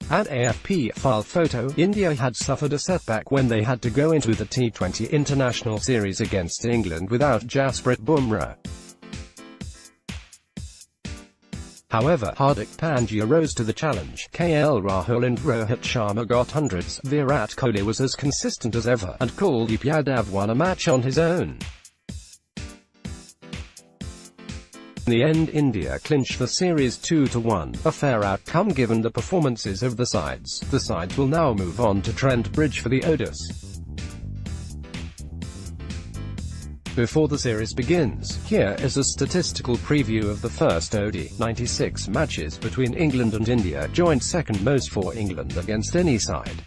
At AFP file photo, India had suffered a setback when they had to go into the T20 international series against England without Jasprit Bumrah. However, Hardik Pandya rose to the challenge. KL Rahul and Rohit Sharma got hundreds. Virat Kohli was as consistent as ever, and Kuldeep Yadav won a match on his own. In the end, India clinched the series 2-1, a fair outcome given the performances of the sides. The sides will now move on to Trent Bridge for the ODIs. Before the series begins, here is a statistical preview of the first ODI. 96 matches between England and India, joint second most for England against any side.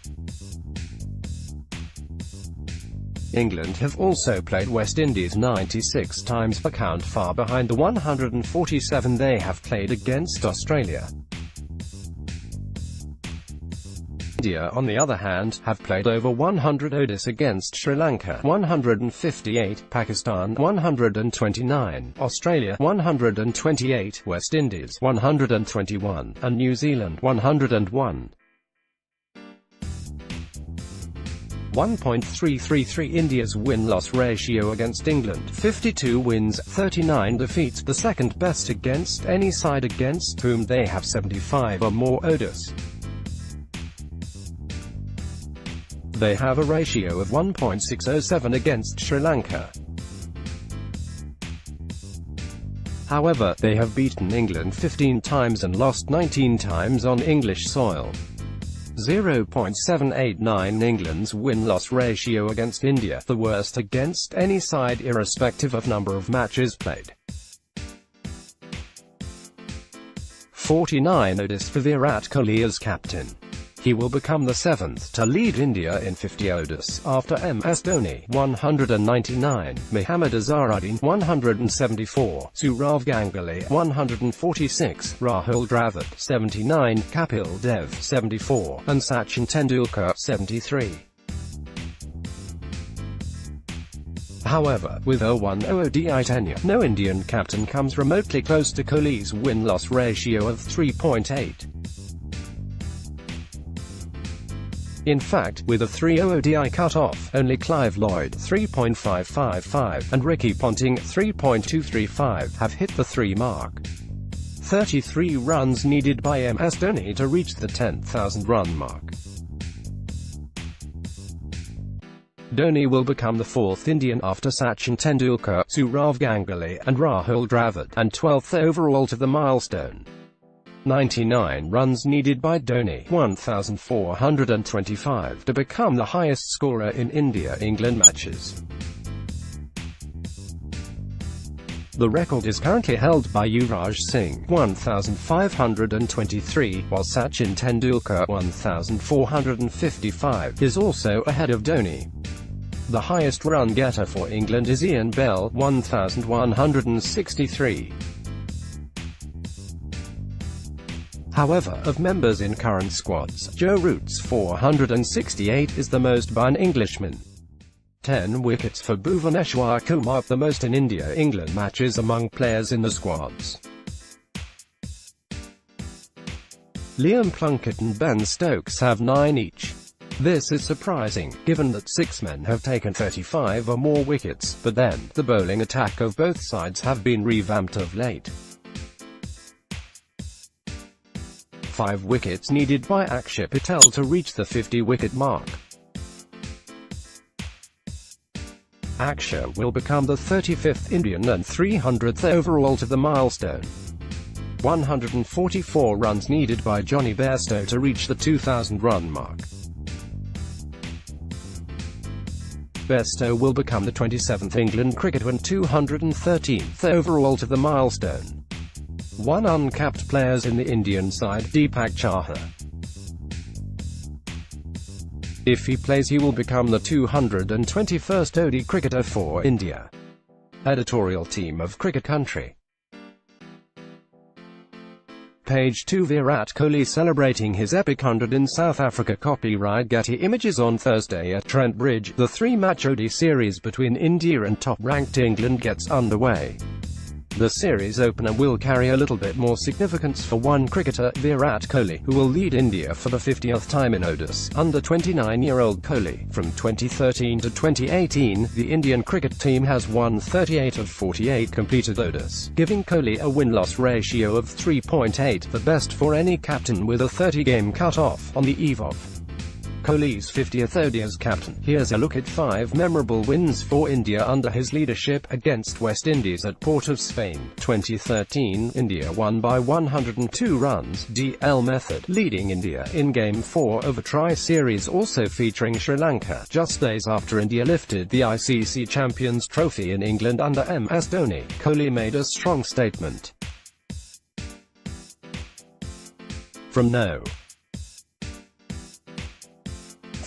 England have also played West Indies 96 times, a count far behind the 147 they have played against Australia. India, on the other hand, have played over 100 ODIs against Sri Lanka 158, Pakistan 129, Australia 128, West Indies 121, and New Zealand 101. 1.333 India's win-loss ratio against England, 52 wins, 39 defeats, the second best against any side against whom they have 75 or more ODIs. They have a ratio of 1.607 against Sri Lanka. However, they have beaten England 15 times and lost 19 times on English soil. 0.789 England's win-loss ratio against India, the worst against any side irrespective of number of matches played. 49 ODIs for Virat Kohli as captain. He will become the seventh to lead India in 50 ODIs, after MS Dhoni 199, Mohammad Azharuddin 174, Sourav Ganguly 146, Rahul Dravid 79, Kapil Dev 74, and Sachin Tendulkar 73. However, with a 1 ODI tenure, no Indian captain comes remotely close to Kohli's win-loss ratio of 3.8. In fact, with a 3 ODI cut-off, only Clive Lloyd 3.555 and Ricky Ponting 3.235 have hit the 3 mark. 33 runs needed by MS Dhoni to reach the 10,000 run mark. Dhoni will become the 4th Indian after Sachin Tendulkar, Sourav Ganguly, and Rahul Dravid, and 12th overall to the milestone. 99 runs needed by Dhoni, 1,425, to become the highest scorer in India-England matches. The record is currently held by Yuvraj Singh, 1,523, while Sachin Tendulkar, 1,455, is also ahead of Dhoni. The highest run-getter for England is Ian Bell, 1,163. However, of members in current squads, Joe Root's 468 is the most by an Englishman. 10 wickets for Bhuvaneshwar Kumar, the most in India-England matches among players in the squads. Liam Plunkett and Ben Stokes have 9 each. This is surprising, given that 6 men have taken 35 or more wickets, but then, the bowling attack of both sides have been revamped of late. 5 wickets needed by Akshar Patel to reach the 50-wicket mark. Akshar will become the 35th Indian and 300th overall to the milestone. 144 runs needed by Johnny Bairstow to reach the 2,000-run mark. Bairstow will become the 27th England cricketer and 213th overall to the milestone. 1 uncapped players in the Indian side, Deepak Chahar. If he plays, he will become the 221st ODI cricketer for India. Editorial team of Cricket Country. Page 2. Virat Kohli celebrating his epic 100 in South Africa. Copyright Getty Images. On Thursday at Trent Bridge, the 3-match ODI series between India and top-ranked England gets underway. The series opener will carry a little bit more significance for one cricketer, Virat Kohli, who will lead India for the 50th time in ODIs. Under 29-year-old Kohli, from 2013 to 2018, the Indian cricket team has won 38 of 48 completed ODIs, giving Kohli a win-loss ratio of 3.8, the best for any captain with a 30-game cut-off. On the eve of Kohli's 50th ODI as captain, here's a look at 5 memorable wins for India under his leadership. Against West Indies at Port of Spain, 2013, India won by 102 runs, DL method, leading India in Game 4 of a tri-series also featuring Sri Lanka, just days after India lifted the ICC Champions Trophy in England under MS Dhoni. Kohli made a strong statement. From no.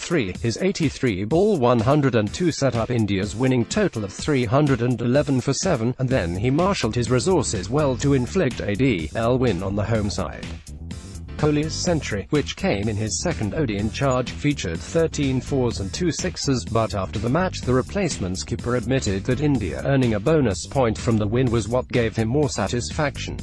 3, his 83-ball 102 set up India's winning total of 311 for 7, and then he marshalled his resources well to inflict a DL win on the home side. Kohli's century, which came in his second ODI in charge, featured 13 fours and 2 sixes, but after the match the replacement skipper admitted that India earning a bonus point from the win was what gave him more satisfaction.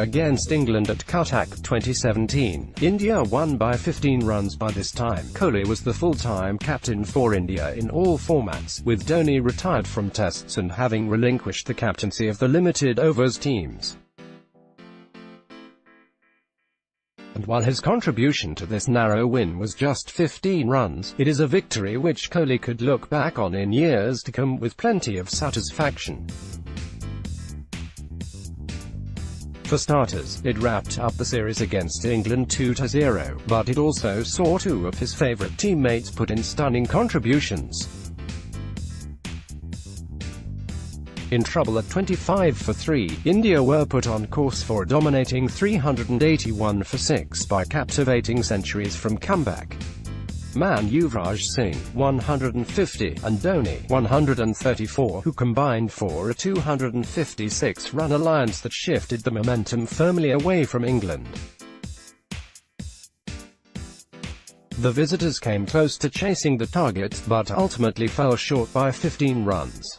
Against England at Cuttack, 2017, India won by 15 runs. By this time, Kohli was the full-time captain for India in all formats, with Dhoni retired from tests and having relinquished the captaincy of the limited overs teams. And while his contribution to this narrow win was just 15 runs, it is a victory which Kohli could look back on in years to come with plenty of satisfaction. For starters, it wrapped up the series against England 2-0, but it also saw 2 of his favourite teammates put in stunning contributions. In trouble at 25 for 3, India were put on course for a dominating 381 for 6 by captivating centuries from comeback man Yuvraj Singh, 150, and Dhoni, 134, who combined for a 256-run alliance that shifted the momentum firmly away from England. The visitors came close to chasing the target, but ultimately fell short by 15 runs.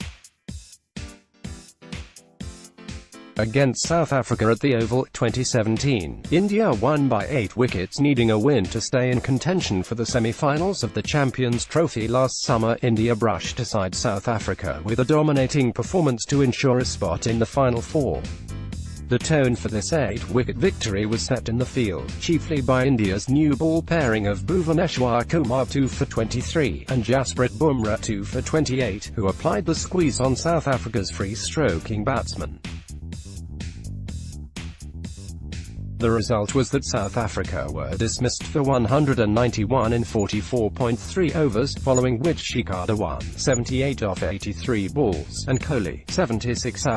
Against South Africa at the Oval, 2017, India won by 8 wickets, needing a win to stay in contention for the semi-finals of the Champions Trophy. Last summer, India brushed aside South Africa with a dominating performance to ensure a spot in the Final Four. The tone for this 8-wicket victory was set in the field, chiefly by India's new ball pairing of Bhuvaneshwar Kumar 2 for 23, and Jasprit Bumrah 2 for 28, who applied the squeeze on South Africa's free-stroking batsmen. The result was that South Africa were dismissed for 191 in 44.3 overs, following which Shikada won 78 off 83 balls, and Kohli, 76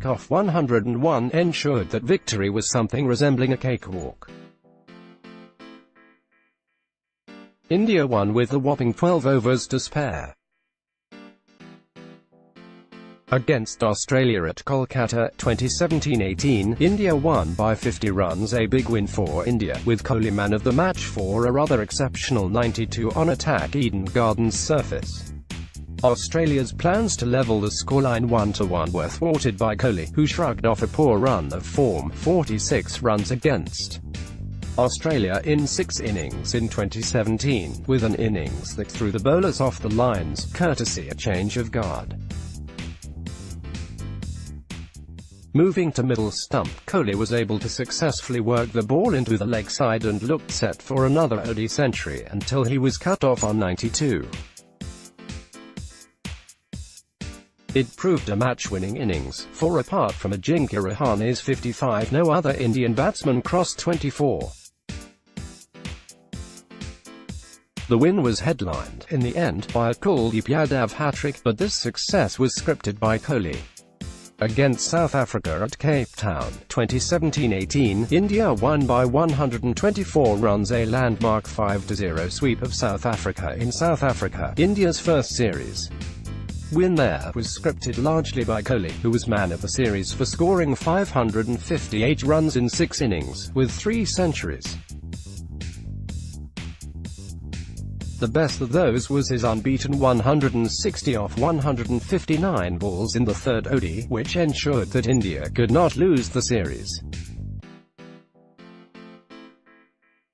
off 101, ensured that victory was something resembling a cakewalk. India won with a whopping 12 overs to spare. Against Australia at Kolkata, 2017-18, India won by 50 runs, a big win for India, with Kohli man of the match for a rather exceptional 92 on attack Eden Gardens surface. Australia's plans to level the scoreline 1-1 were thwarted by Kohli, who shrugged off a poor run of form, 46 runs against Australia in 6 innings in 2017, with an innings that threw the bowlers off the lines, courtesy a change of guard. Moving to middle stump, Kohli was able to successfully work the ball into the leg side and looked set for another ODI century until he was cut off on 92. It proved a match-winning innings, for apart from Ajinkya Rahane's 55, no other Indian batsman crossed 24. The win was headlined, in the end, by a Kuldeep Yadav hat-trick, but this success was scripted by Kohli. Against South Africa at Cape Town, 2017-18, India won by 124 runs, a landmark 5-0 sweep of South Africa in South Africa, India's first series win there was scripted largely by Kohli, who was man of the series for scoring 558 runs in 6 innings, with 3 centuries. The best of those was his unbeaten 160 off 159 balls in the third ODI, which ensured that India could not lose the series.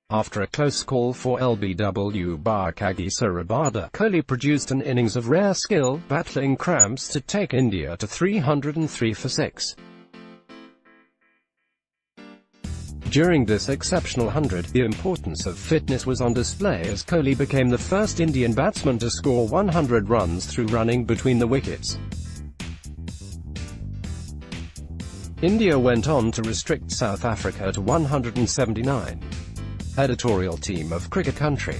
After a close call for LBW bar Kagisa Rabada, Kohli produced an innings of rare skill, battling cramps to take India to 303 for 6. During this exceptional 100, the importance of fitness was on display as Kohli became the first Indian batsman to score 100 runs through running between the wickets. India went on to restrict South Africa to 179. Editorial team of Cricket Country.